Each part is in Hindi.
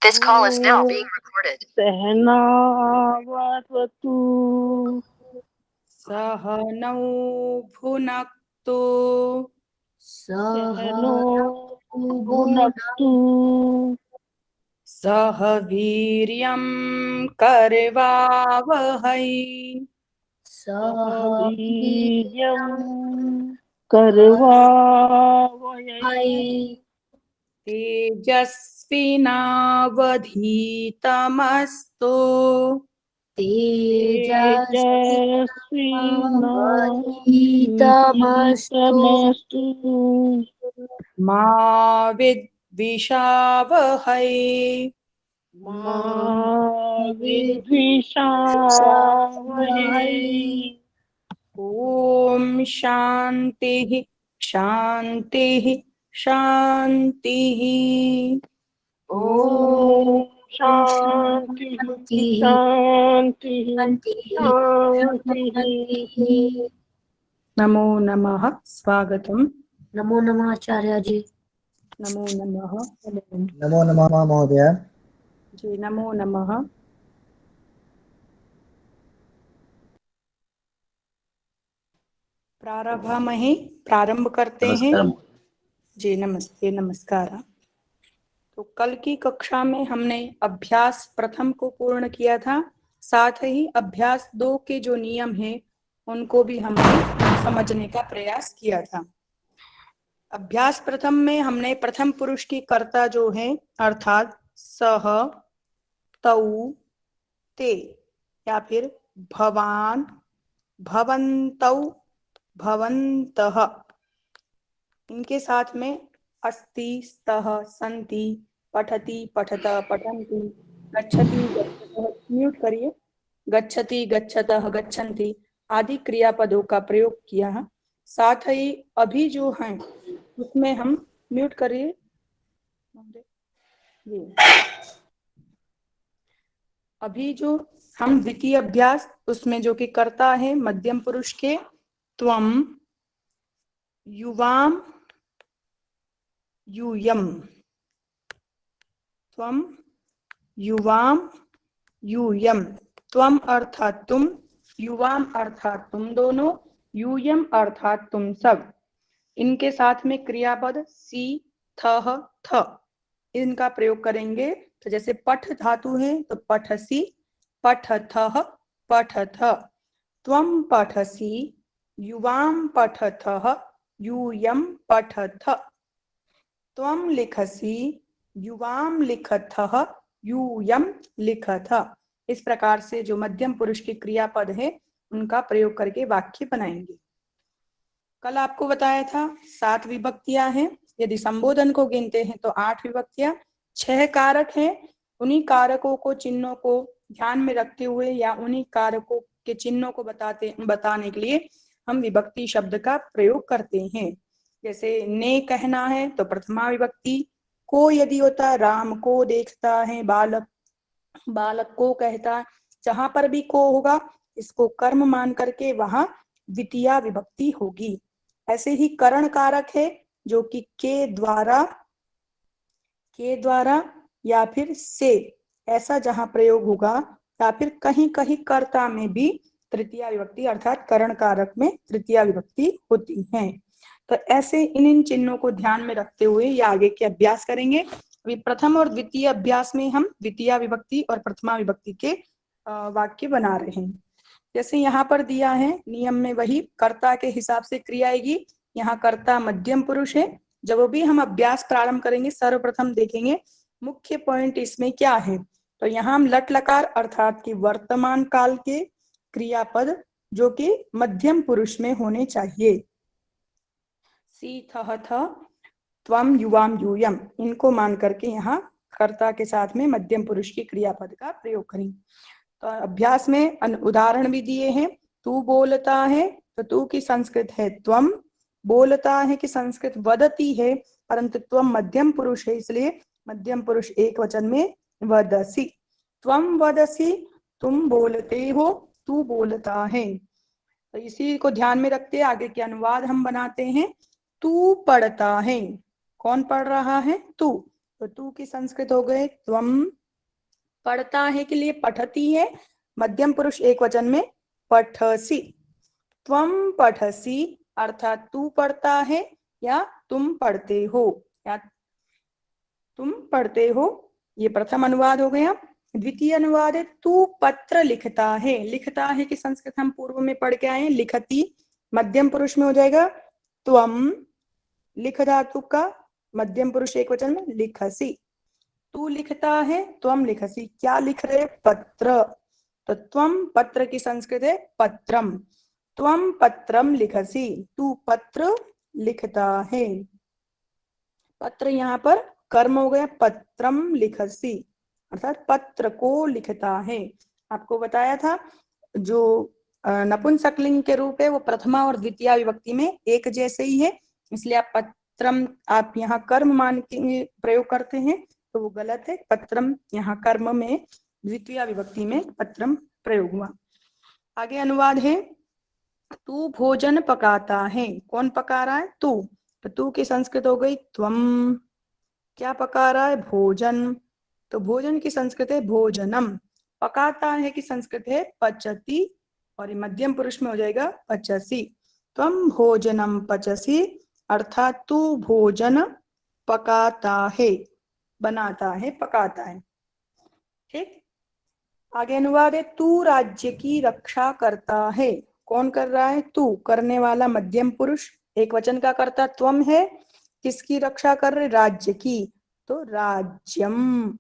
This call is now being recorded. सहनावतु सहनौ भुनक्तु सहनो भुनक्तु सह वीर्यं करवावहै सह वीर्यं करवावहै तेजस्विनावधीतमस्तु तेजस्विनावधीतमस्तु मा विद्विषावहै मा विद्विषावहै। ॐ शान्तिः शान्तिः शान्तिः। ॐ शान्तिः शान्तिः शान्तिः। नमो नमः। स्वागतम। नमो नमः आचार्य जी। नमो नमः। नमो नमः महोदय। जी नमो नमः। प्रारंभ करते हैं। जी नमस्ते नमस्कार। तो कल की कक्षा में हमने अभ्यास प्रथम को पूर्ण किया था, साथ ही अभ्यास 2 के जो नियम हैं उनको भी हमने समझने का प्रयास किया था। अभ्यास प्रथम में हमने प्रथम पुरुष की कर्ता जो है अर्थात सह, तौ, ते या फिर भवान, भवन्तौ, भवन्तः, इनके साथ में अस्ति, स्तः, सन्ति, पठति, पठत, पठन्ति, गच्छति, गच्छतः, म्यूट करिए, गच्छति, गच्छतः, गच्छन्ति आदि क्रियापदों का प्रयोग किया। साथ ही अभी जो है उसमें हम म्यूट करिए अभी जो हम द्वितीय अभ्यास उसमें जो कि कर्ता है मध्यम पुरुष के त्वम, युवाम, यूयम, त्वम, युवाम, यूयम। त्वम अर्थात तुम, युवाम अर्थात तुम दोनों, यूयम अर्थात तुम सब। इनके साथ में क्रियापद सी, थह, थ इनका प्रयोग करेंगे। तो जैसे पठ धातु है तो पठसी, पठथः, पठथ, त्वम पठसी, युवाम पठथः, यूयम पठथ, त्वम लिखसी, युवाम लिखथः, यूयम लिखथ। इस प्रकार से जो मध्यम पुरुष के क्रियापद है उनका प्रयोग करके वाक्य बनाएंगे। कल आपको बताया था 7 विभक्तियां हैं। यदि संबोधन को गिनते हैं तो 8 विभक्तियां, 6 कारक हैं। उन्हीं कारकों को, चिन्हों को ध्यान में रखते हुए या उन्हीं कारकों के चिन्हों को बताने के लिए हम विभक्ति शब्द का प्रयोग करते हैं। जैसे ने कहना है तो प्रथमा विभक्ति, को यदि होता है राम को देखता है, बालक, बालक को कहता है, जहां पर भी को होगा इसको कर्म मान करके वहां द्वितीया विभक्ति होगी। ऐसे ही करण कारक है जो कि के द्वारा या फिर से ऐसा जहां प्रयोग होगा, या फिर कहीं कहीं कर्ता में भी तृतीया विभक्ति अर्थात करण कारक में तृतीया विभक्ति होती है। तो ऐसे इन चिन्हों को ध्यान में रखते हुए ये आगे के अभ्यास करेंगे। अभी प्रथम और द्वितीय अभ्यास में हम द्वितीया विभक्ति और प्रथमा विभक्ति के वाक्य बना रहे हैं। जैसे यहाँ पर दिया है नियम में वही कर्ता के हिसाब से क्रिया आएगी। यहाँ कर्ता मध्यम पुरुष है। जब भी हम अभ्यास प्रारंभ करेंगे सर्वप्रथम देखेंगे मुख्य पॉइंट इसमें क्या है। तो यहाँ हम लट लकार अर्थात कि वर्तमान काल के क्रियापद जो कि मध्यम पुरुष में होने चाहिए। सी, थह, थ, त्वम, युवाम, यूयम, इनको मान करके यहाँ कर्ता के साथ में मध्यम पुरुष की क्रियापद का प्रयोग करेंगे। तो अभ्यास में उदाहरण भी दिए हैं। तू बोलता है तो तू की संस्कृत है त्वम, बोलता है कि संस्कृत वदती है, परंतु त्वम मध्यम पुरुष है इसलिए मध्यम पुरुष एक वचन में वदसी। त्वम वदसी, तुम बोलते हो, तू बोलता है। तो इसी को ध्यान में रखते आगे के अनुवाद हम बनाते हैं। तू पढ़ता है, कौन पढ़ रहा है? तू। तो तू की संस्कृत हो गए त्वम, पढ़ता है के लिए पठती है, मध्यम पुरुष एक वचन में पठसी। त्वम पठसी अर्थात तू पढ़ता है या तुम पढ़ते हो या तुम पढ़ते हो, ये प्रथम अनुवाद हो गया। द्वितीय अनुवाद है तू पत्र लिखता है। लिखता है कि संस्कृत हम पूर्व में पढ़ के आए हैं, लिखती मध्यम पुरुष में हो जाएगा त्वम, लिख धातु का मध्यम पुरुष एक वचन में लिखसी। तू लिखता है, त्वम लिखसी। क्या लिख रहे? पत्र। तो त्वम पत्र की संस्कृत है पत्रम, त्वम पत्रम लिखसी, तू पत्र लिखता है। पत्र यहाँ पर कर्म हो गया, पत्रम लिखसी अर्थात पत्र को लिखता है। आपको बताया था जो नपुंसकलिंग के रूप है वो प्रथमा और द्वितीय विभक्ति में एक जैसे ही है, इसलिए आप पत्रम आप यहाँ कर्म मान के प्रयोग करते हैं तो वो गलत है। पत्रम यहाँ कर्म में द्वितीय विभक्ति में पत्रम प्रयोग हुआ। आगे अनुवाद है तू भोजन पकाता है। कौन पका रहा है? तू। तो तू की संस्कृत हो गई त्वम, क्या पका रहा है? भोजन। तो भोजन की संस्कृत है भोजनम, पकाता है की संस्कृत है पचती और ये मध्यम पुरुष में हो जाएगा पचसी। त्वम भोजनम पचसी अर्थात तू भोजन पकाता है, बनाता है, पकाता है। ठीक, आगे अनुवाद है तू राज्य की रक्षा करता है। कौन कर रहा है? तू, करने वाला मध्यम पुरुष एक वचन का कर्ता त्वम है, किसकी रक्षा कर रहे? राज्य की। तो राज्यम,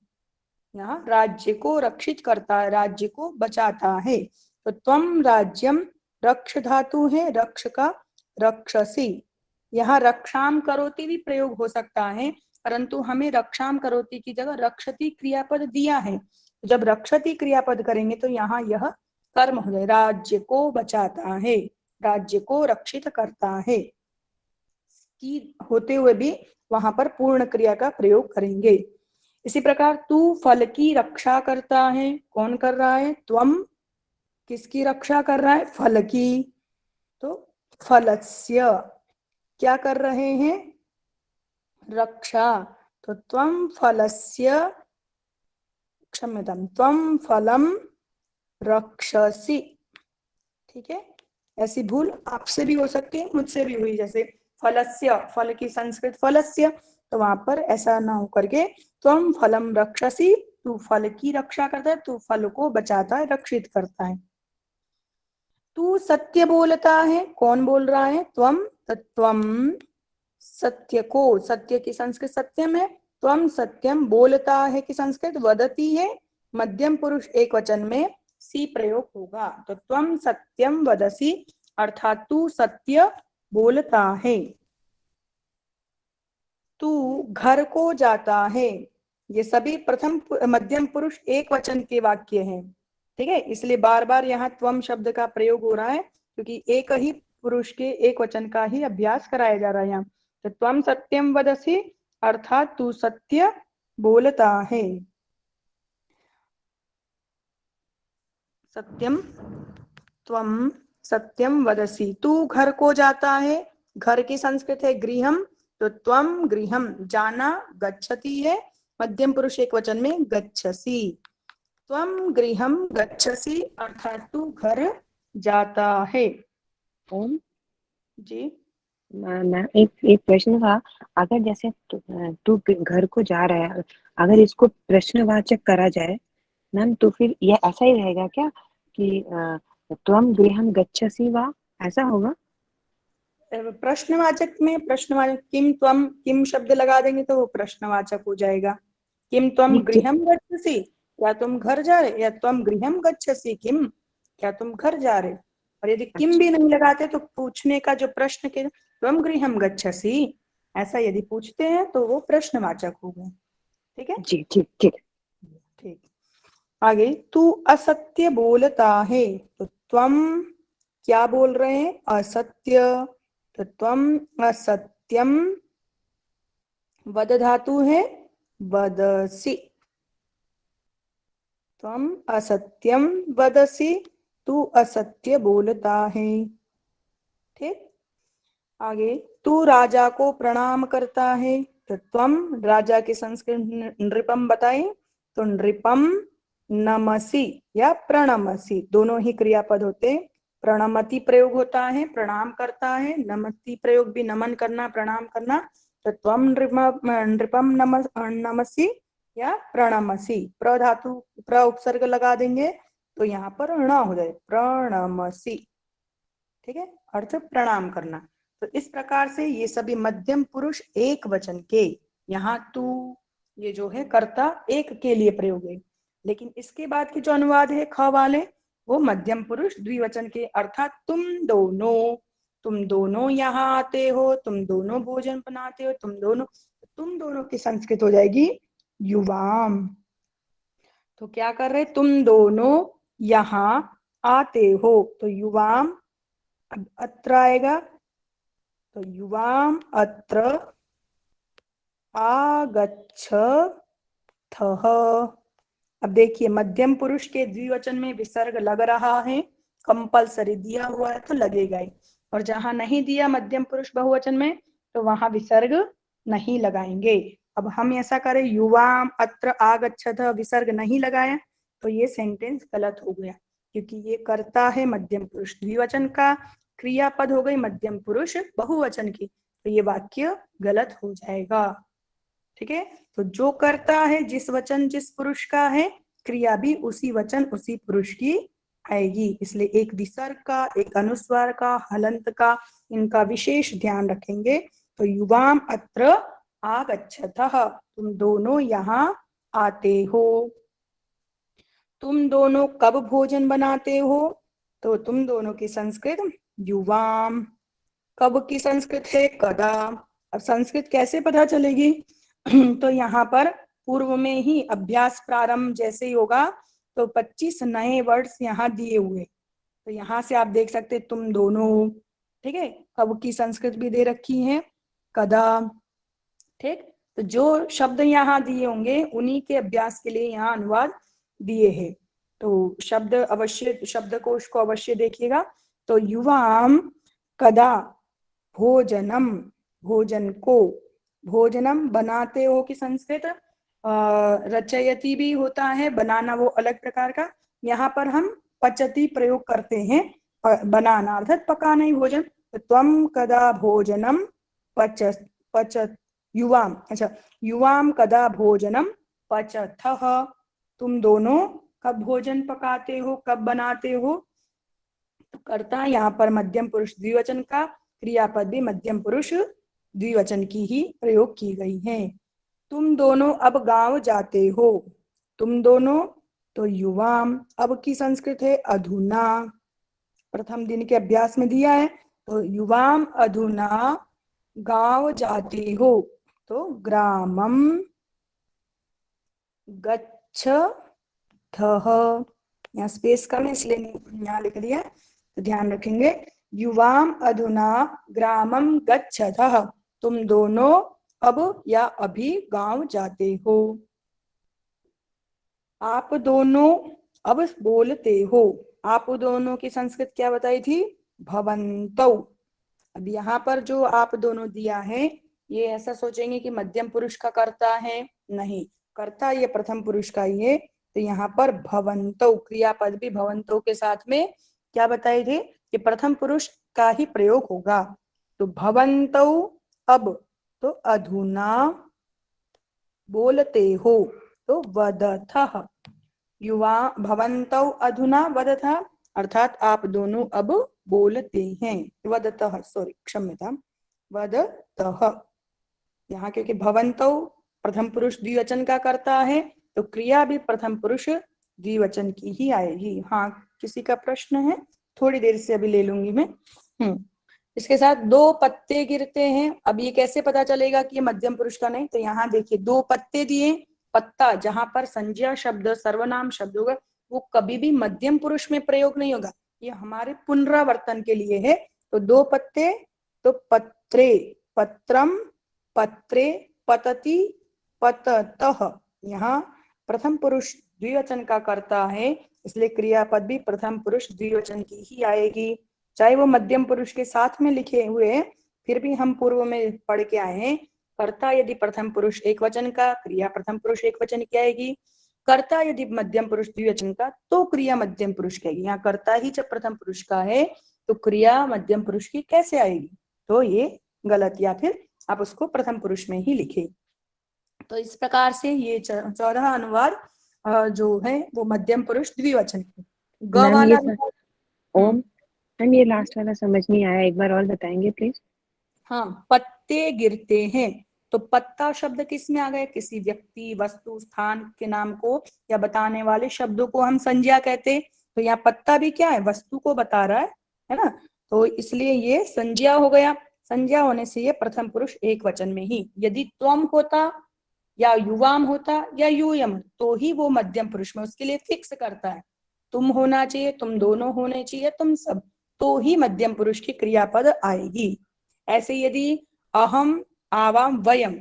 यहाँ राज्य को रक्षित करता है, राज्य को बचाता है। तो त्वम राज्यम रक्ष धातु है, रक्ष का रक्षसी। यहाँ रक्षाम करोति भी प्रयोग हो सकता है, परंतु हमें रक्षाम करोति की जगह रक्षति क्रियापद दिया है। जब रक्षति क्रियापद करेंगे तो यहाँ यह कर्म हो जाए, राज्य को बचाता है, राज्य को रक्षित करता है की होते हुए भी वहां पर पूर्ण क्रिया का प्रयोग करेंगे। इसी प्रकार तू फल की रक्षा करता है। कौन कर रहा है? त्वम, किसकी रक्षा कर रहा है? फल की। तो फलस्य, क्या कर रहे हैं? रक्षा। तो त्वम फलस्य, क्षम्यताम, त्वम फलम रक्षसी। ठीक है, ऐसी भूल आपसे भी हो सकती है, मुझसे भी हुई। जैसे फलस्य, फल की संस्कृत फलस्य, तो वहां पर ऐसा ना हो करके त्वम फलम रक्षसी, तू फल की रक्षा करता है, तू फल को बचाता है, रक्षित करता है। तू सत्य बोलता है। कौन बोल रहा है? त्वम। त्वम सत्य को, सत्य की संस्कृत सत्यम है, त्वम सत्यम बोलता है की संस्कृत वदती है, मध्यम पुरुष एक वचन में सी प्रयोग होगा। तो त्वम सत्यम वदसी अर्थात तू सत्य बोलता है। तू घर को जाता है। ये सभी प्रथम मध्यम पुरुष एक वचन के वाक्य हैं। ठीक है, इसलिए बार बार यहाँ त्वम शब्द का प्रयोग हो रहा है क्योंकि एक ही पुरुष के एक वचन का ही अभ्यास कराया जा रहा है यहाँ। तो त्वम सत्यम वदसी अर्थात तू सत्य बोलता है। सत्यम, त्वम सत्यम वदसी, तू घर को जाता है। घर की संस्कृत है गृहम, तो त्वम गृहम, जाना गच्छति है, मध्यम पुरुष एक वचन में गच्छसी। त्वम गृहम गच्छसी अर्थात तू घर जाता है। ओम जी मैम, एक प्रश्न था। अगर जैसे तू घर को जा रहा है, अगर इसको प्रश्नवाचक करा जाए मैम, तो फिर यह ऐसा ही रहेगा क्या कि त्वम गृहं गच्छसि वा, ऐसा होगा? प्रश्नवाचक में प्रश्नवाचक किम त्वम किम शब्द लगा देंगे तो वो प्रश्नवाचक हो जाएगा। किम त्वम गृहं गच्छसि, या तुम घर जा रहे, या त्वम गृहं गच्छसि किम, क्या तुम घर जा रहे। और यदि किम भी नहीं लगाते तो पूछने का जो प्रश्न के त्वम गृहं गच्छसि ऐसा यदि पूछते हैं तो वो प्रश्नवाचक हो गए। ठीक है जी, ठीक ठीक ठीक। आगे तू असत्य बोलता है। तो त्वम क्या बोल रहे हैं? असत्य। तो त्वम असत्यम, वद धातु है वदसी, त्वम असत्यम वदसी, तू असत्य बोलता है। ठीक, आगे तू राजा को प्रणाम करता है। तो त्वम राजा के संस्कृत नृपम बताए, तो नृपम नमसी या प्रणमसी दोनों ही क्रियापद होते। प्रणमति प्रयोग होता है प्रणाम करता है, नमति प्रयोग भी नमन करना प्रणाम करना। तो त्वम नृपम नमसी या प्रणमसी, प्र धातु प्र उपसर्ग लगा देंगे तो यहाँ पर ण हो जाए प्रणमसी, ठीक है, अर्थ प्रणाम करना। तो इस प्रकार से ये सभी मध्यम पुरुष एक वचन के, यहाँ तू ये जो है कर्ता एक के लिए प्रयोग है, लेकिन इसके बाद के जो अनुवाद है ख वाले वो मध्यम पुरुष द्विवचन के, अर्थात तुम दोनों यहाँ आते हो, तुम दोनों भोजन बनाते हो, तुम दोनों की संस्कृत हो जाएगी युवाम। तो क्या कर रहे, तुम दोनों यहाँ आते हो, तो युवाम अब अत्र आएगा, तो युवाम अत्र आगच्छथः। अब देखिए मध्यम पुरुष के द्विवचन में विसर्ग लग रहा है, कंपलसरी दिया हुआ है तो लगेगा ही, और जहां नहीं दिया मध्यम पुरुष बहुवचन में तो वहां विसर्ग नहीं लगाएंगे। अब हम ऐसा करें युवाम अत्र आगच्छथः विसर्ग नहीं लगाया तो ये सेंटेंस गलत हो गया, क्योंकि ये कर्ता है मध्यम पुरुष द्विवचन का, क्रियापद हो गई मध्यम पुरुष बहुवचन की, तो ये वाक्य गलत हो जाएगा। ठीक है, तो जो करता है जिस वचन जिस पुरुष का है, क्रिया भी उसी वचन उसी पुरुष की आएगी, इसलिए एक विसर्ग का एक अनुस्वार का हलंत का इनका विशेष ध्यान रखेंगे। तो युवाम अत्र आगच्छतः, तुम दोनों यहाँ आते हो। तुम दोनों कब भोजन बनाते हो, तो तुम दोनों की संस्कृत युवाम, कब की संस्कृत है कदा। अब संस्कृत कैसे पता चलेगी तो यहाँ पर पूर्व में ही अभ्यास प्रारंभ जैसे ही होगा तो 25 नए वर्ड्स यहाँ दिए हुए, तो यहाँ से आप देख सकते तुम दोनों, ठीक है, कब की संस्कृत भी दे रखी है कदा, ठीक। तो जो शब्द यहाँ दिए होंगे उन्हीं के अभ्यास के लिए यहाँ अनुवाद दिए हैं, तो शब्द अवश्य शब्दकोश को अवश्य देखिएगा। तो युवाम कदा भोजनम, भोजन को, भोजनम बनाते हो की संस्कृत रचयति भी होता है, बनाना वो अलग प्रकार का, यहाँ पर हम पचति प्रयोग करते हैं, बनाना अर्थात पकाना ही भोजन। तो त्वम कदा भोजनम पचत युवाम, अच्छा युवाम कदा भोजनम पचथः, तुम दोनों कब भोजन पकाते हो कब बनाते हो। तो कर्ता यहाँ पर मध्यम पुरुष द्विवचन का, क्रियापद भी मध्यम पुरुष द्विवचन की ही प्रयोग की गई है। तुम दोनों अब गांव जाते हो, तुम दोनों, तो युवाम, अब की संस्कृत है अधुना, प्रथम दिन के अभ्यास में दिया है, तो युवाम अधुना गांव जाते हो, तो ग्रामम गच्छथः, यहाँ स्पेस कम है इसलिए यहाँ लिख दिया, तो ध्यान रखेंगे युवाम अधुना ग्रामम गच्छथः, तुम दोनों अब या अभी गांव जाते हो। आप दोनों अब बोलते हो, आप दोनों की संस्कृत क्या बताई थी भवन्तौ। अब यहाँ पर जो आप दोनों दिया है ये ऐसा सोचेंगे कि मध्यम पुरुष का कर्ता है, नहीं, कर्ता ये प्रथम पुरुष का ही है, तो यहाँ पर भवन्तौ क्रियापद भी भवन्तौ के साथ में क्या बताए थे कि प्रथम पुरुष का ही प्रयोग होगा। तो भवन्तौ अब, तो अधुना बोलते हो, तो वदथः, युवा भवन्तौ अधुना वदथः, अर्थात आप दोनों अब बोलते हैं, वदतः, सॉरी क्षम्यतां, वदतः। यहाँ क्योंकि भवन्तौ प्रथम पुरुष द्विवचन का करता है तो क्रिया भी प्रथम पुरुष द्विवचन की ही आएगी। हाँ, किसी का प्रश्न है, थोड़ी देर से अभी ले लूंगी मैं। इसके साथ दो पत्ते गिरते हैं, अब ये कैसे पता चलेगा कि ये मध्यम पुरुष का नहीं, तो यहाँ देखिए दो पत्ते दिए, पत्ता जहां पर संज्ञा शब्द सर्वनाम शब्द होगा वो कभी भी मध्यम पुरुष में प्रयोग नहीं होगा, ये हमारे पुनरावर्तन के लिए है। तो दो पत्ते, तो पत्रे, पत्रम, पत्रे, पतति, पततः, यहाँ प्रथम पुरुष द्विवचन का करता है, इसलिए क्रियापद भी प्रथम पुरुष द्विवचन की ही आएगी, चाहे वो मध्यम पुरुष के साथ में लिखे हुए, फिर भी हम पूर्व में पढ़ के आए हैं कर्ता यदि प्रथम पुरुष एक वचन का, क्रिया प्रथम पुरुष एक वचन की आएगी। कर्ता यदि मध्यम पुरुष द्विवचन का, तो क्रिया मध्यम पुरुष की आएगी। यहाँ कर्ता ही जब प्रथम पुरुष का है तो क्रिया मध्यम पुरुष की कैसे आएगी? तो ये गलत, या फिर आप उसको प्रथम पुरुष में ही लिखे। तो इस प्रकार से ये 14 अनुवाद जो है वो मध्यम पुरुष द्विवचन के। ग मैम, वाला ये ओम मैम, ये लास्ट वाला समझ नहीं आया, एक बार और बताएंगे प्लीज। हाँ, पत्ते गिरते हैं, तो पत्ता शब्द किस में आ गया? किसी व्यक्ति, वस्तु, स्थान के नाम को या बताने वाले शब्दों को हम संज्ञा कहते। तो यहाँ पत्ता भी क्या है? वस्तु को बता रहा है ना, तो इसलिए ये संज्ञा हो गया। संज्ञा होने से ये प्रथम पुरुष एक वचन में ही। यदि त्वम होता या युवाम होता या यूयम, तो ही वो मध्यम पुरुष में उसके लिए फिक्स करता है, तुम होना चाहिए, तुम दोनों होने चाहिए, तुम सब, तो ही मध्यम पुरुष की क्रियापद आएगी। ऐसे यदि अहम, आवाम, वयम,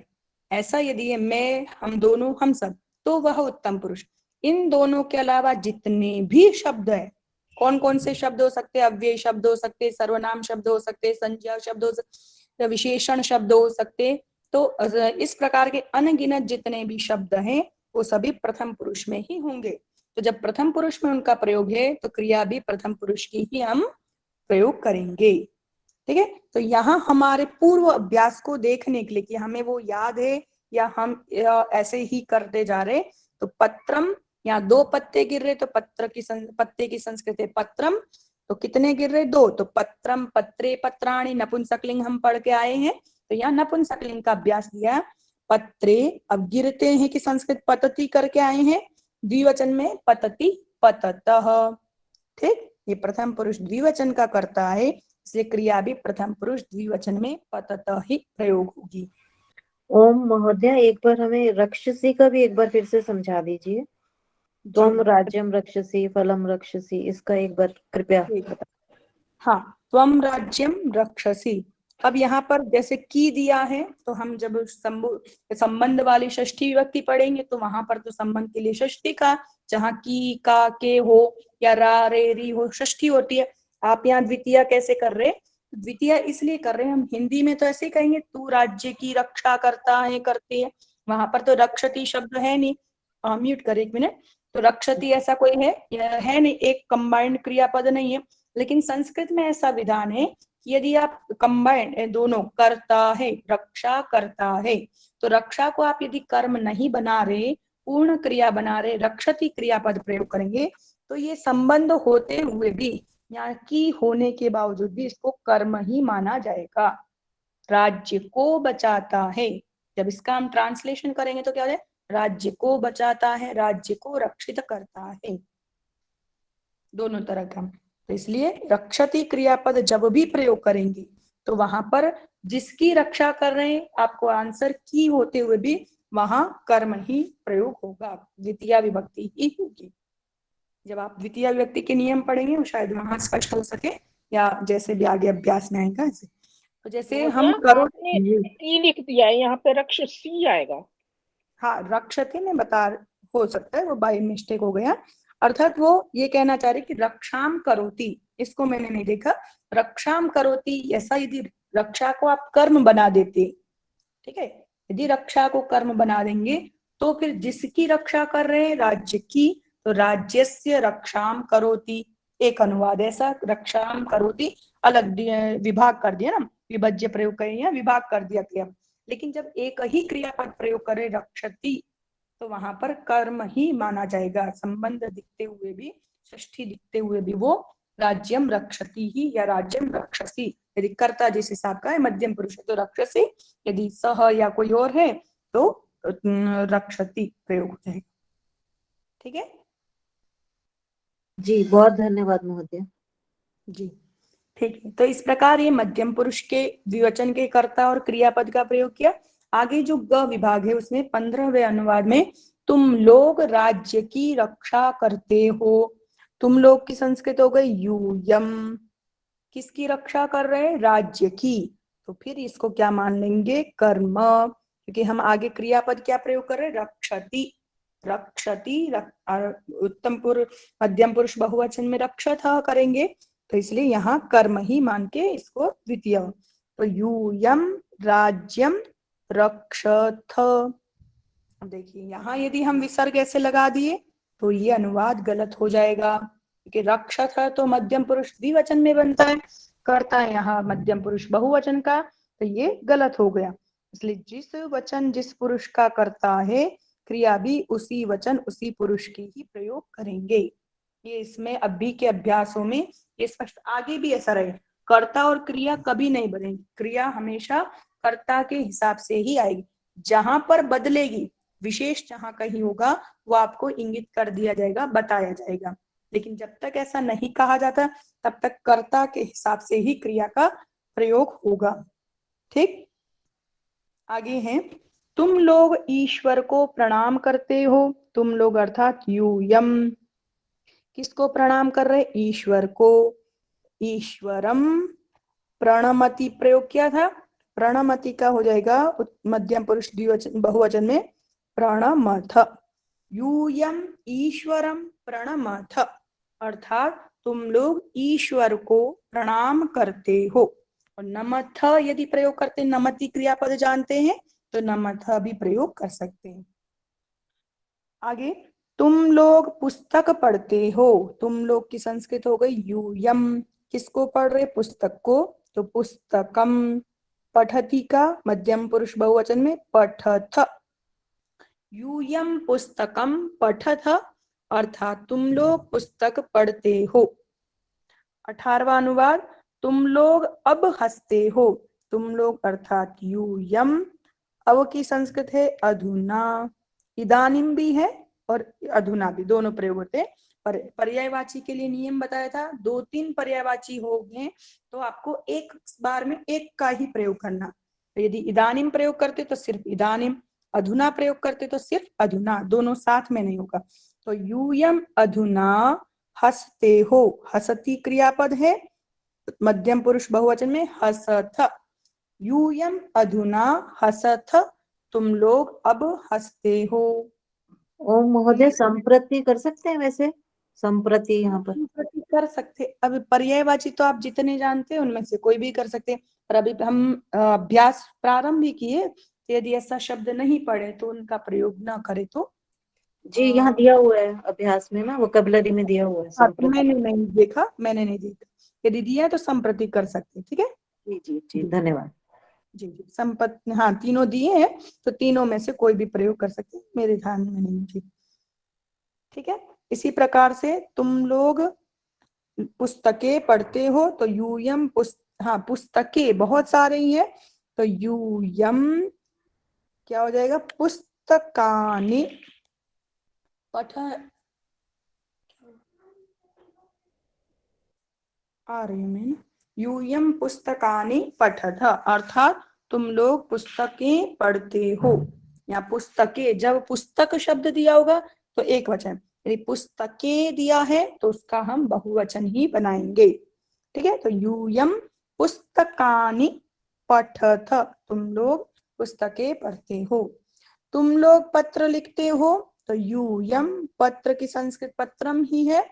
ऐसा यदि है मैं, हम दोनों, हम सब, तो वह उत्तम पुरुष। इन दोनों के अलावा जितने भी शब्द है, कौन कौन से शब्द हो सकते हैं? अव्यय शब्द हो सकते, सर्वनाम शब्द हो सकते, संज्ञा शब्द हो सकते, विशेषण शब्द हो सकते। तो इस प्रकार के अनगिनत जितने भी शब्द हैं वो सभी प्रथम पुरुष में ही होंगे। तो जब प्रथम पुरुष में उनका प्रयोग है तो क्रिया भी प्रथम पुरुष की ही हम प्रयोग करेंगे। ठीक है, तो यहाँ हमारे पूर्व अभ्यास को देखने के लिए कि हमें वो याद है या हम ऐसे ही करते जा रहे, तो पत्रम, यहाँ 2 पत्ते गिर रहे, तो पत्ते की संस्कृत है पत्रम, तो कितने गिर रहे? 2, तो पत्रम, पत्रे, पत्राणि, नपुंसकलिंग हम पढ़ के आए हैं, तो यहाँ नपुंसकलिंग का अभ्यास दिया। पत्रे, अब गिरते हैं कि संस्कृत पतति करके आए हैं, द्विवचन में पतति, पततः। ठीक, ये प्रथम पुरुष द्विवचन का करता है, इसलिए क्रिया भी प्रथम पुरुष द्विवचन में पततः ही प्रयोग होगी। ओम महोदय, एक बार हमें रक्षसी का भी एक बार फिर से समझा दीजिए। त्वम राज्यम रक्षसी, फलम रक्षसी, इसका एक बार कृपया। हाँ, त्वम राज्यम रक्षसी। अब यहाँ पर जैसे की दिया है, तो हम जब संबंध वाली षष्ठी विभक्ति पढ़ेंगे तो वहां पर तो संबंध के लिए षष्ठी का, जहाँ की, का, के हो या रा, रे, री हो, षष्ठी होती है। आप यहाँ द्वितीय कैसे कर रहे? द्वितीय इसलिए कर रहे हैं, हम हिंदी में तो ऐसे कहेंगे तू राज्य की रक्षा करता है, करती है, वहां पर तो रक्षति शब्द है नहीं। म्यूट कर 1 मिनट। तो रक्षति ऐसा कोई है नहीं, एक कंबाइंड क्रियापद नहीं है। लेकिन संस्कृत में ऐसा विधान है कि यदि आप कंबाइंड दोनों, करता है, रक्षा करता है, तो रक्षा को आप यदि कर्म नहीं बना रहे, पूर्ण क्रिया बना रहे, रक्षति क्रियापद प्रयोग करेंगे, तो ये संबंध होते हुए भी, यहाँ की होने के बावजूद भी इसको कर्म ही माना जाएगा। राज्य को बचाता है, जब इसका हम ट्रांसलेशन करेंगे तो क्या हो जाए? राज्य को बचाता है, राज्य को रक्षित करता है, दोनों तरह का। तो इसलिए रक्षति क्रियापद जब भी प्रयोग करेंगे तो वहां पर जिसकी रक्षा कर रहे हैं, आपको आंसर की होते हुए भी वहां कर्म ही प्रयोग होगा, द्वितीय विभक्ति ही होगी। जब आप द्वितीय विभक्ति के नियम पढ़ेंगे शायद वहां स्पष्ट हो सके, या जैसे भी आगे अभ्यास में आएगा ऐसे। तो जैसे हम करो, टी लिख दिया है, यहाँ पे रक्षसी आएगा। हाँ, रक्षति में बता, हो सकता है वो बाय मिस्टेक हो गया, अर्थात वो ये कहना चाह रहे कि रक्षाम करोति, इसको मैंने नहीं देखा, रक्षाम करोति, ऐसा यदि रक्षा को आप कर्म बना देते, ठीक है, यदि रक्षा को कर्म बना देंगे तो फिर जिसकी रक्षा कर रहे हैं, राज्य की, तो राज्यस्य रक्षाम करोति, एक अनुवाद ऐसा, रक्षाम करोति अलग विभाग कर दिया ना, विभज्य प्रयोग करें, विभाग कर दिया क्रिया। लेकिन जब एक ही क्रियापद प्रयोग करे रक्षति, तो वहां पर कर्म ही माना जाएगा, संबंध दिखते हुए भी, षष्ठी दिखते हुए भी वो राज्यम रक्षति ही या राज्यम रक्षसी, यदि कर्ता जिस हिसाब का है मध्यम पुरुष है तो रक्षसी, यदि सह या कोई और है तो रक्षति प्रयोग हो जाएगा। ठीक है जी, बहुत धन्यवाद महोदय जी। ठीक है, तो इस प्रकार ये मध्यम पुरुष के द्विवचन के कर्ता और क्रियापद का प्रयोग किया। आगे जो ग विभाग है उसमें 15वें अनुवाद में तुम लोग राज्य की रक्षा करते हो, तुम लोग की संस्कृत हो गई यूयम, किसकी रक्षा कर रहे हैं? राज्य की, तो फिर इसको क्या मान लेंगे? कर्म, क्योंकि हम आगे क्रियापद क्या प्रयोग कर रहे हैं? रक्षति, रक्षति, उत्तम पुरुष मध्यम पुरुष बहुवचन में रक्षत करेंगे, तो इसलिए यहाँ कर्म ही मान के इसको द्वितीय। तो यूयम राज्यम रक्षथ। अब देखिए यहाँ यदि हम विसर्ग ऐसे लगा दिए तो ये अनुवाद गलत हो जाएगा, क्योंकि रक्षथ तो मध्यम पुरुष द्विवचन में बनता है, करता है यहाँ मध्यम पुरुष बहुवचन का, तो ये गलत हो गया। इसलिए जिस वचन जिस पुरुष का करता है, क्रिया भी उसी वचन उसी पुरुष की ही प्रयोग करेंगे। ये इसमें अभी के अभ्यासों में ये स्पष्ट, आगे भी ऐसा रहे, कर्ता और क्रिया कभी नहीं बदलेंगी, क्रिया हमेशा कर्ता के हिसाब से ही आएगी। जहां पर बदलेगी, विशेष जहां कहीं होगा, वो आपको इंगित कर दिया जाएगा, बताया जाएगा। लेकिन जब तक ऐसा नहीं कहा जाता तब तक कर्ता के हिसाब से ही क्रिया का प्रयोग होगा। ठीक, आगे है, तुम लोग ईश्वर को प्रणाम करते हो। तुम लोग अर्थात यूयम, किसको प्रणाम कर रहे? ईश्वर को। ईश्वरम प्रणमति प्रयोग किया था, प्रणमति का हो जाएगा मध्यम पुरुष द्विवचन बहुवचन में प्रणमथ। यूयम ईश्वरम प्रणमथ, अर्थात तुम लोग ईश्वर को प्रणाम करते हो। और नमथ यदि प्रयोग करते, नमति क्रियापद जानते हैं तो नमथ भी प्रयोग कर सकते हैं। आगे, तुम लोग पुस्तक पढ़ते हो। तुम लोग की संस्कृत हो गई यूयम, किसको पढ़ रहे? पुस्तक को, तो पुस्तकम। पठति का मध्यम पुरुष बहुवचन में पठथ। यूयम पुस्तकम पठथ, अर्थात तुम लोग पुस्तक पढ़ते हो। 18वां अनुवाद, तुम लोग अब हंसते हो। तुम लोग अर्थात यूयम, अब की संस्कृत है अधुना, इदानीम भी है और अधुना भी, दोनों प्रयोग होते हैं। पर पर्यायवाची के लिए नियम बताया था, 2-3 पर्यायवाची हो गए तो आपको एक बार में एक का ही प्रयोग करना। तो यदि इदानीम प्रयोग करते तो सिर्फ इदानीम, अधुना प्रयोग करते तो सिर्फ अधुना, दोनों साथ में नहीं होगा। तो यूयम अधुना हंसते हो, हसती क्रियापद है, मध्यम पुरुष बहुवचन में हसथ। यूयम अधुना हसथ, तुम लोग अब हंसते हो। ओम महोदय संप्रति कर सकते हैं वैसे, संप्रति यहाँ पर संप्रति कर सकते। अब पर्यायवाची तो आप जितने जानते हैं उनमें से कोई भी कर सकते हैं, पर अभी हम अभ्यास प्रारंभ ही किए, तो यदि ऐसा शब्द नहीं पढ़े तो उनका प्रयोग ना करे तो। जी यहाँ दिया हुआ है अभ्यास में ना, वोकैबुलरी में दिया हुआ है संप्रति। मैंने नहीं देखा, मैंने नहीं देखा, यदि दिया है तो संप्रति कर सकते। ठीक है, जी जी जी, धन्यवाद। जी जी, संपत्ति, हाँ तीनों दिए हैं तो तीनों में से कोई भी प्रयोग कर सकते हैं, मेरे ध्यान में नहीं। जी ठीक है, इसी प्रकार से तुम लोग पुस्तकें पढ़ते हो, तो यूयम हाँ पुस्तकें बहुत सारे ही है, तो यूयम क्या हो जाएगा? पुस्तकानि पठ, आ रही मैं, यूयम पुस्तकानि पठथ, अर्थात तुम लोग पुस्तकें पढ़ते हो। या पुस्तकें, जब पुस्तक शब्द दिया होगा तो एक वचन, यदि पुस्तकें दिया है तो उसका हम बहुवचन ही बनाएंगे। ठीक है, तो यूयम पुस्तकानि पठथ, तुम लोग पुस्तकें पढ़ते हो। तुम लोग पत्र लिखते हो, तो यूयम, पत्र की संस्कृत पत्रम ही है।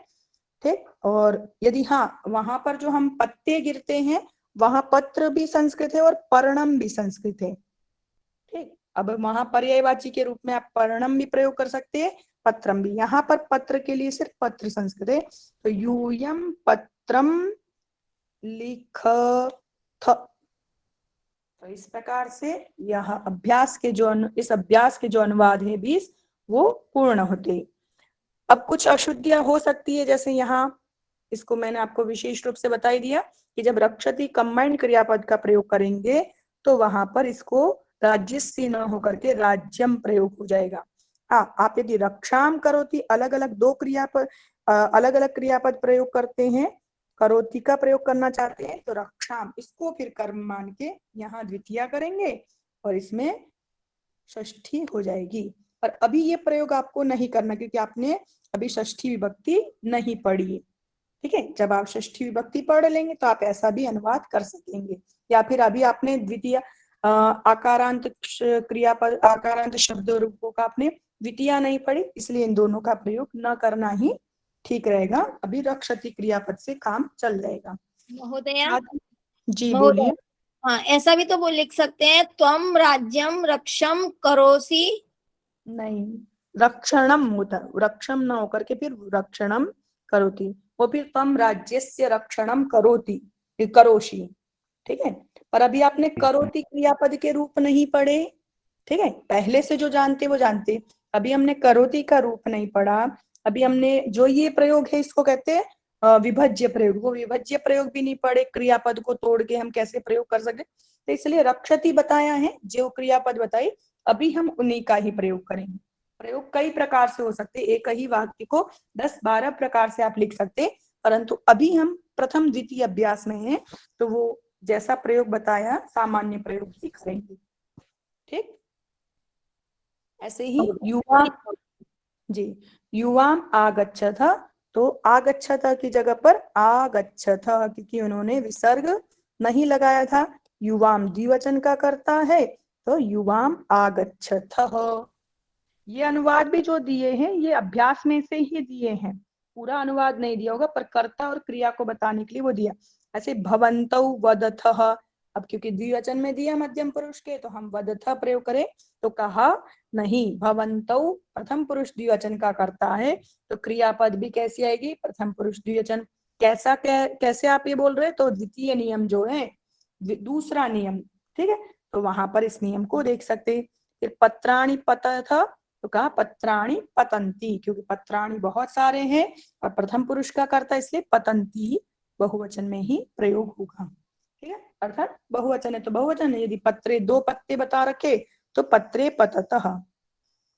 ठीक, और यदि हाँ वहां पर जो हम पत्ते गिरते हैं वहां पत्र भी संस्कृत है और पर्णम भी संस्कृत है। ठीक, अब वहां पर्यायवाची के रूप में आप पर्णम भी प्रयोग कर सकते हैं, पत्रम भी। यहाँ पर पत्र के लिए सिर्फ पत्र संस्कृत है, तो यूयम पत्रम लिखथ। तो इस प्रकार से यह अभ्यास के जो इस अभ्यास के जो अनुवाद है 20 वो पूर्ण होते। अब कुछ अशुद्धियां हो सकती है, जैसे यहाँ इसको मैंने आपको विशेष रूप से बता ही दिया कि जब रक्षति कंबाइंड क्रियापद का प्रयोग करेंगे तो वहां पर इसको राज्यस्य न होकर के राज्यम प्रयोग हो जाएगा। हाँ, आप यदि रक्षाम करोति अलग अलग दो क्रियापद अलग अलग क्रियापद प्रयोग करते हैं, करोति का प्रयोग करना चाहते हैं तो रक्षाम, इसको फिर कर्म मान के यहाँ द्वितीया करेंगे और इसमें षष्ठी हो जाएगी। पर अभी ये प्रयोग आपको नहीं करना क्योंकि आपने अभी षष्ठी विभक्ति नहीं पढ़ी। ठीक है, जब आप षष्ठी विभक्ति पढ़ लेंगे तो आप ऐसा भी अनुवाद कर सकेंगे। या फिर अभी आपने द्वितीय आकारांत क्रियापद, आकारांत शब्द रूपों का आपने द्वितीय नहीं पढ़ी, इसलिए इन दोनों का प्रयोग न करना ही ठीक रहेगा। अभी रक्षति क्रियापद से काम चल जाएगा। महोदया, जी बोलिए। हाँ, ऐसा भी तो वो लिख सकते हैं, त्वम राज्यम रक्षम करोसि। नहीं, रक्षणम होता, रक्षम ना होकर के फिर रक्षणम करोति, वो फिर तम राज्यस्य रक्षणम करोति, करोषि। ठीक है, पर अभी आपने करोति क्रियापद के रूप नहीं पढ़े। ठीक है, पहले से जो जानते वो जानते, अभी हमने करोति का रूप नहीं पढ़ा। अभी हमने जो ये प्रयोग है इसको कहते हैं विभज्य प्रयोग, वो विभज्य प्रयोग भी नहीं पढ़े, क्रियापद को तोड़ के हम कैसे प्रयोग कर सकते, तो इसलिए रक्षति बताया है, जो क्रियापद बताई अभी हम उन्हीं का ही प्रयोग करेंगे। प्रयोग कई प्रकार से हो सकते, एक ही वाक्य को 10-12 प्रकार से आप लिख सकते, परंतु अभी हम प्रथम द्वितीय अभ्यास में हैं, तो वो जैसा प्रयोग बताया सामान्य प्रयोग ही करेंगे। ठीक, ऐसे ही युवा जी, युवाम आगच्छथ, तो आगच्छथ की जगह पर आगच्छथ, क्योंकि उन्होंने विसर्ग नहीं लगाया था। युवाम द्विवचन का करता है, तो युवाम आगच्छथ। ये अनुवाद भी जो दिए हैं ये अभ्यास में से ही दिए हैं, पूरा अनुवाद नहीं दिया होगा, पर कर्ता और क्रिया को बताने के लिए वो दिया। ऐसे भवन्तौ वदथः, अब क्योंकि द्विवचन में दिया मध्यम पुरुष के, तो हम वदथ प्रयोग करें, तो कहा नहीं, भवन्तौ प्रथम पुरुष द्विवचन का करता है, तो क्रियापद भी कैसी आएगी, प्रथम पुरुष द्विवचन। कैसा कैसे आप ये बोल रहे, तो द्वितीय नियम जो है, दूसरा नियम। ठीक है, तो वहां पर इस नियम को देख सकते। फिर पत्राणि पतथ, तो कहा पत्राणि पतंती, क्योंकि पत्राणि बहुत सारे हैं और प्रथम पुरुष का करता, इसलिए पतंती बहुवचन में ही प्रयोग होगा। ठीक है, अर्थात बहुवचन है तो बहुवचन है, यदि पत्रे 2 पत्ते बता रखे तो पत्रे पततः।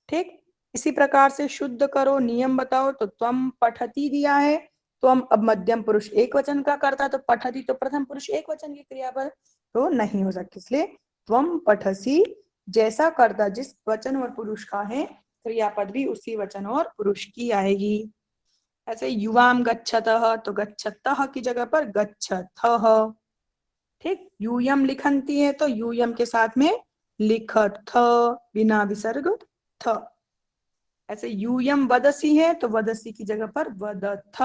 ठीक, इसी प्रकार से शुद्ध करो, नियम बताओ, तो त्वम पठति दिया है, त्वम अब मध्यम पुरुष एक वचन का करता, तो पठति तो प्रथम पुरुष एक वचन की क्रियापद तो नहीं हो सकती, इसलिए त्वम पठसी, जैसा कर्ता जिस वचन और पुरुष का है, क्रियापद भी उसी वचन और पुरुष की आएगी। ऐसे युवाम गच्छतः, तो गच्छतः की जगह पर गच्छथः। ठीक, यूयम लिखंती है, तो यूयम के साथ में लिखथ, बिना विसर्ग थ। ऐसे यूयम वदसी है, तो वदसी की जगह पर वदथ।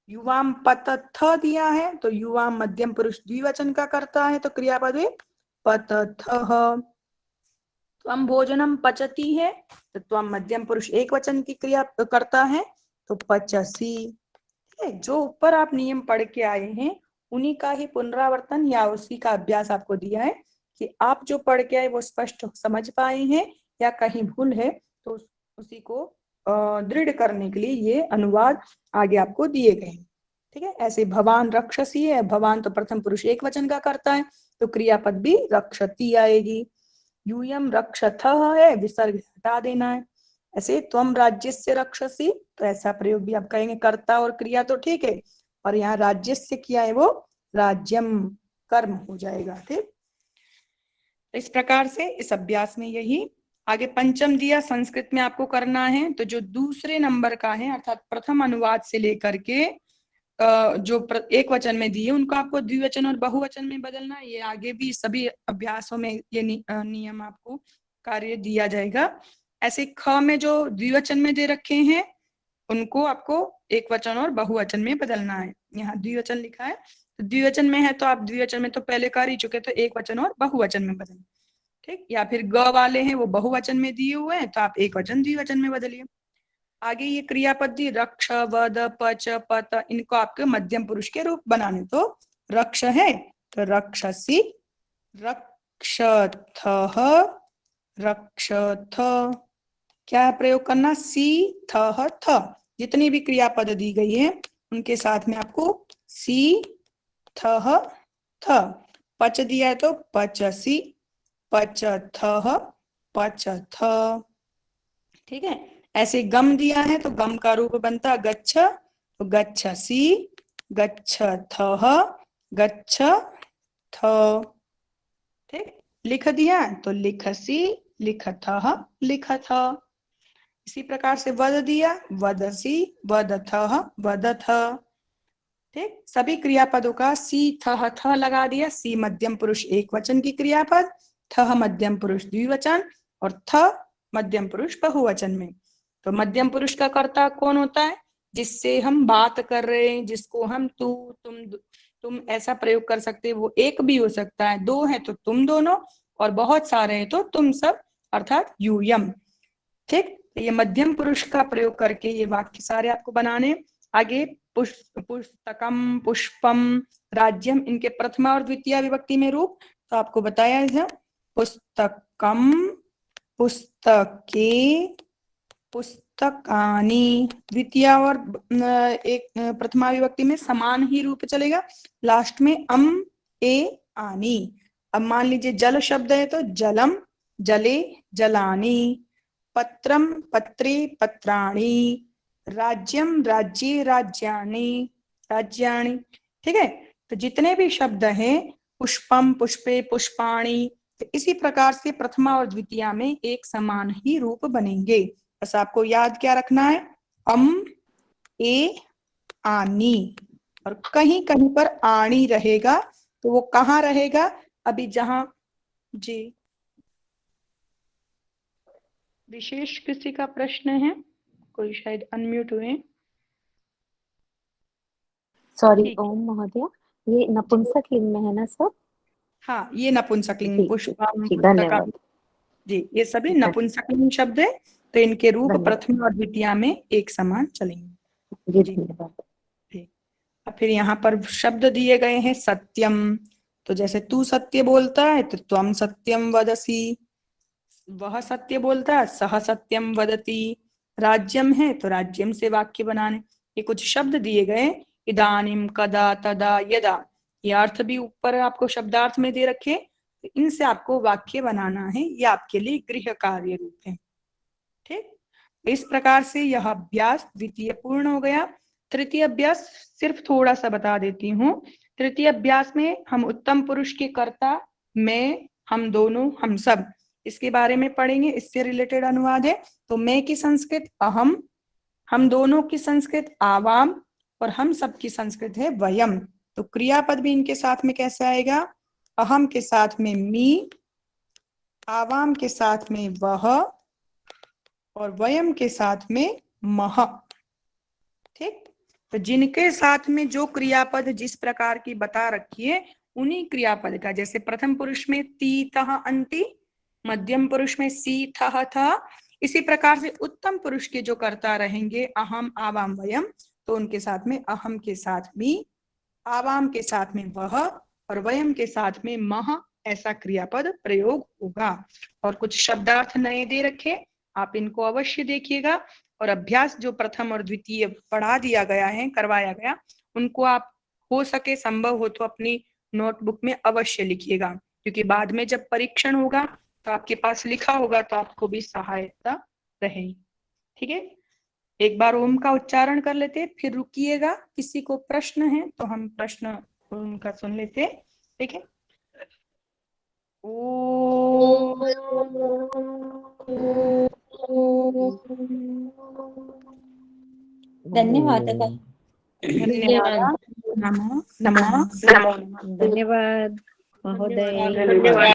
युवाम पतथ दिया है, तो युवाम मध्यम पुरुष द्विवचन का करता है, तो क्रियापद में पतथः। त्वम भोजनम पचती है, तो त्वम मध्यम पुरुष एक वचन की क्रिया करता है, तो पचसी। ठीक है, जो ऊपर आप नियम पढ़ के आए हैं उन्हीं का ही पुनरावर्तन या उसी का अभ्यास आपको दिया है, कि आप जो पढ़ के आए वो स्पष्ट समझ पाए हैं या कहीं भूल है, तो उसी को दृढ़ करने के लिए ये अनुवाद आगे आपको दिए गए हैं। ठीक है, ऐसे भवान रक्षसी है, भवान तो प्रथम पुरुष एक वचन का करता है, तो क्रियापद भी रक्षति आएगी। यूयम रक्षथः है, विसर्ग हटा देना है। ऐसे त्वम राज्यस्य रक्षसी, तो ऐसा प्रयोग भी आप कहेंगे, कर्ता और क्रिया तो ठीक है, और यहाँ राज्यस्य किया है वो राज्यम कर्म हो जाएगा। ठीक, इस प्रकार से इस अभ्यास में यही। आगे पंचम दिया, संस्कृत में आपको करना है, तो जो दूसरे नंबर का है, अर्थात प्रथम अनुवाद से लेकर के जो एक वचन में दिए उनको आपको द्विवचन और बहुवचन में बदलना है। ये आगे भी सभी अभ्यासों में ये नियम आपको कार्य दिया जाएगा। ऐसे ख में जो द्विवचन में दे रखे हैं उनको आपको एक वचन और बहुवचन में बदलना है। यहाँ द्विवचन लिखा है, तो द्विवचन में है तो आप द्विवचन में तो पहले कर ही चुके, तो एक वचन और बहुवचन में बदलें। ठीक, या फिर ग वाले हैं वो बहुवचन में दिए हुए हैं, तो आप एक वचन द्विवचन में बदलिए। आगे ये क्रियापद दी रक्ष, वद, पच, पत, इनको आपके मध्यम पुरुष के रूप बनाने, तो रक्ष है तो रक्षसी, रक्षथः, रक्षथ, क्या प्रयोग करना, सी थः थ, जितनी भी क्रियापद दी गई है उनके साथ में आपको सी थः थ। पच दिया है तो पचसी, पचथः, पचथ। ठीक है, ऐसे गम दिया है तो गम का रूप बनता गच्छ, तो गच्छसी, गच्छथः, गच्छथ। ठीक, लिख दिया तो लिखसी, लिखथः, लिखथ। इसी प्रकार से वद दिया, वदसी, वदथः, वदथ। ठीक, सभी क्रियापदों का सी थः थ लगा दिया। सी मध्यम पुरुष एक वचन की क्रियापद, थ मध्यम पुरुष द्विवचन और थ मध्यम पुरुष बहुवचन में। तो मध्यम पुरुष का कर्ता कौन होता है, जिससे हम बात कर रहे हैं, जिसको हम तू तुम तुम ऐसा प्रयोग कर सकते हो, वो एक भी हो सकता है, दो है तो तुम दोनों, और बहुत सारे हैं तो तुम सब, अर्थात यूयम। ठीक, तो ये मध्यम पुरुष का प्रयोग करके ये वाक्य सारे आपको बनाने। आगे पुस्तकम, पुष्पम, राज्यम, इनके प्रथमा और द्वितीय विभक्ति में रूप तो आपको बताया है। पुस्तकम, पुस्तके, पुस्तकानि, द्वितीय और एक प्रथमा विभक्ति में समान ही रूप चलेगा, लास्ट में ए आनी। अब मान लीजिए जल शब्द है तो जलम, जले, जलानी, पत्रम, पत्रे, पत्राणि, राज्यम, राज्ये, राज्यानि, राज्याणि। ठीक है, तो जितने भी शब्द हैं, पुष्पम, पुष्पे, पुष्पाणि, तो इसी प्रकार से प्रथमा और द्वितीया में एक समान ही रूप बनेंगे। बस आपको याद क्या रखना है, ए आनी, और कहीं कहीं पर आणी रहेगा, तो वो कहाँ रहेगा, अभी जहां जी विशेष किसी का प्रश्न है, कोई शायद अनम्यूट हुए। सॉरी ठीक। ओम महोदय, ये नपुंसक लिंग में है ना सर? हाँ, ये नपुंसकलिंग, ठीक, पुष्पम, ठीक, पुस्तकम, धन्यवाद। जी ये सभी नपुंसकलिंग शब्द है, तो इनके रूप धन्यवाद। प्रथम और द्वितीया में एक समान चलेंगे। जी जी। धन्यवाद। अब फिर यहाँ पर शब्द दिए गए हैं सत्यम, तो जैसे तू सत्य बोलता है तो त्वम सत्यम वदसी, वह सत्य बोलता है सह सत्यम वदति, राज्यम है तो राज्यम से वाक्य बनाने। ये कुछ शब्द दिए गए, इदानिम, कदा, तदा, यदा, ये अर्थ भी ऊपर आपको शब्दार्थ में दे रखे, तो इनसे आपको वाक्य बनाना है, ये आपके लिए गृह कार्य रूप है। ठीक, इस प्रकार से यह अभ्यास द्वितीय पूर्ण हो गया। तृतीय अभ्यास सिर्फ थोड़ा सा बता देती हूँ। तृतीय अभ्यास में हम उत्तम पुरुष के कर्ता, मैं, हम दोनों, हम सब, इसके बारे में पढ़ेंगे, इससे रिलेटेड अनुवाद है। तो मैं की संस्कृत अहम, हम दोनों की संस्कृत आवाम, और हम सब की संस्कृत है वयम। तो क्रियापद भी इनके साथ में कैसे आएगा, अहम के साथ में मी, आवाम के साथ में वह, और वयम के साथ में मह। ठीक, तो जिनके साथ में जो क्रियापद जिस प्रकार की बता रखी है, उन्हीं क्रियापद का, जैसे प्रथम पुरुष में ती, तह, अंति, मध्यम पुरुष में सी, थह, था, इसी प्रकार से उत्तम पुरुष के जो कर्ता रहेंगे अहम, आवाम, वयम, तो उनके साथ में अहम के साथ मी, आवाम के साथ में वह, और वयम के साथ में मह, ऐसा क्रियापद प्रयोग होगा। और कुछ शब्दार्थ नए दे रखे, आप इनको अवश्य देखिएगा, और अभ्यास जो प्रथम और द्वितीय पढ़ा दिया गया है, करवाया गया, उनको आप हो सके संभव हो तो अपनी नोटबुक में अवश्य लिखिएगा, क्योंकि बाद में जब परीक्षण होगा तो आपके पास लिखा होगा, तो आपको भी सहायता रहेगी। ठीक है, एक बार ओम का उच्चारण कर लेते, फिर रुकिएगा, किसी को प्रश्न है तो हम प्रश्न उनका सुन लेते। ठीक है, धन्यवाद। धन्यवाद। नमो नमो नमो। धन्यवाद महोदय। धन्यवाद।